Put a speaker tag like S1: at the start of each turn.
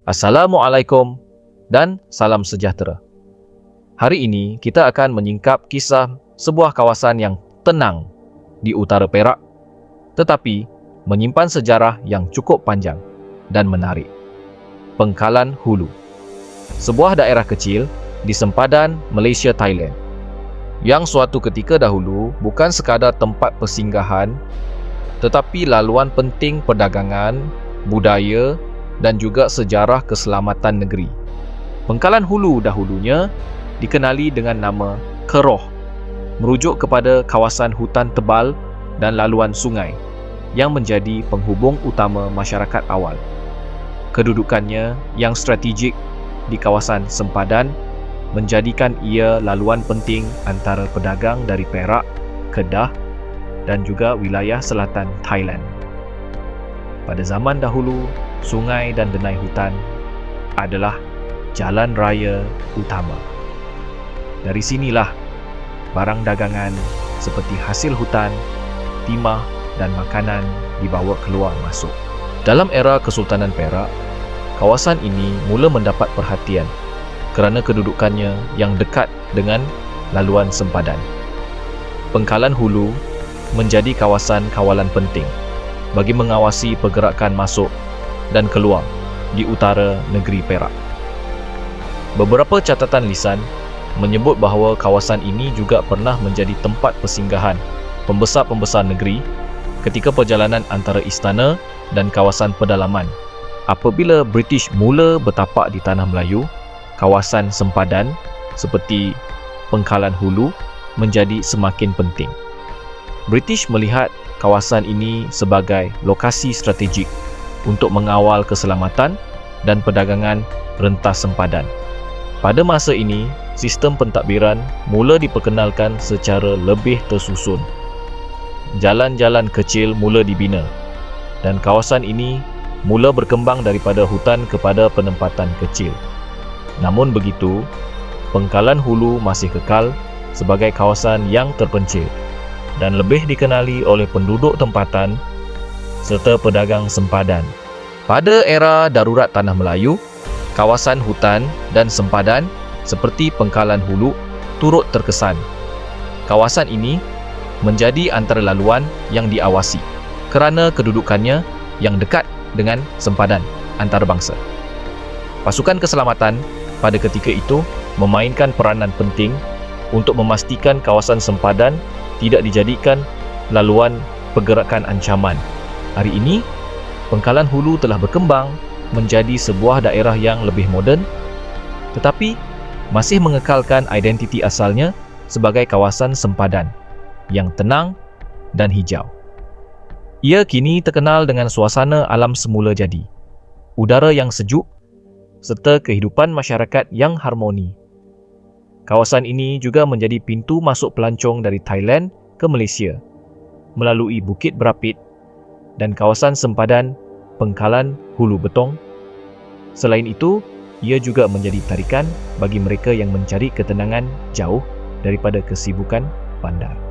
S1: Assalamualaikum dan salam sejahtera. Hari ini kita akan menyingkap kisah sebuah kawasan yang tenang di utara Perak tetapi menyimpan sejarah yang cukup panjang dan menarik. Pengkalan Hulu, sebuah daerah kecil di sempadan Malaysia Thailand yang suatu ketika dahulu bukan sekadar tempat persinggahan tetapi laluan penting perdagangan, budaya dan juga sejarah keselamatan negeri. Pengkalan Hulu dahulunya dikenali dengan nama Keroh, merujuk kepada kawasan hutan tebal dan laluan sungai yang menjadi penghubung utama masyarakat awal. Kedudukannya yang strategik di kawasan sempadan menjadikan ia laluan penting antara pedagang dari Perak, Kedah dan juga wilayah selatan Thailand. Pada zaman dahulu, sungai dan denai hutan adalah jalan raya utama. Dari sinilah barang dagangan seperti hasil hutan, timah dan makanan dibawa keluar masuk. Dalam era Kesultanan Perak, kawasan ini mula mendapat perhatian kerana kedudukannya yang dekat dengan laluan sempadan. Pengkalan Hulu menjadi kawasan kawalan penting bagi mengawasi pergerakan masuk dan keluar di utara negeri Perak. Beberapa catatan lisan menyebut bahawa kawasan ini juga pernah menjadi tempat persinggahan pembesar-pembesar negeri ketika perjalanan antara istana dan kawasan pedalaman. Apabila British mula bertapak di tanah Melayu, kawasan sempadan seperti Pengkalan Hulu menjadi semakin penting. British melihat kawasan ini sebagai lokasi strategik untuk mengawal keselamatan dan perdagangan rentas sempadan. Pada masa ini, sistem pentadbiran mula diperkenalkan secara lebih tersusun. Jalan-jalan kecil mula dibina dan kawasan ini mula berkembang daripada hutan kepada penempatan kecil. Namun begitu, Pengkalan Hulu masih kekal sebagai kawasan yang terpencil dan lebih dikenali oleh penduduk tempatan serta pedagang sempadan. Pada era darurat Tanah Melayu, kawasan hutan dan sempadan seperti Pengkalan Hulu turut terkesan. Kawasan ini menjadi antara laluan yang diawasi kerana kedudukannya yang dekat dengan sempadan antarabangsa. Pasukan keselamatan pada ketika itu memainkan peranan penting untuk memastikan kawasan sempadan tidak dijadikan laluan pergerakan ancaman. Hari ini, Pengkalan Hulu telah berkembang menjadi sebuah daerah yang lebih moden tetapi masih mengekalkan identiti asalnya sebagai kawasan sempadan yang tenang dan hijau. Ia kini terkenal dengan suasana alam semula jadi, udara yang sejuk serta kehidupan masyarakat yang harmoni. Kawasan ini juga menjadi pintu masuk pelancong dari Thailand ke Malaysia melalui Bukit Berapit dan kawasan sempadan Pengkalan Hulu Betong. Selain itu, ia juga menjadi tarikan bagi mereka yang mencari ketenangan jauh daripada kesibukan bandar.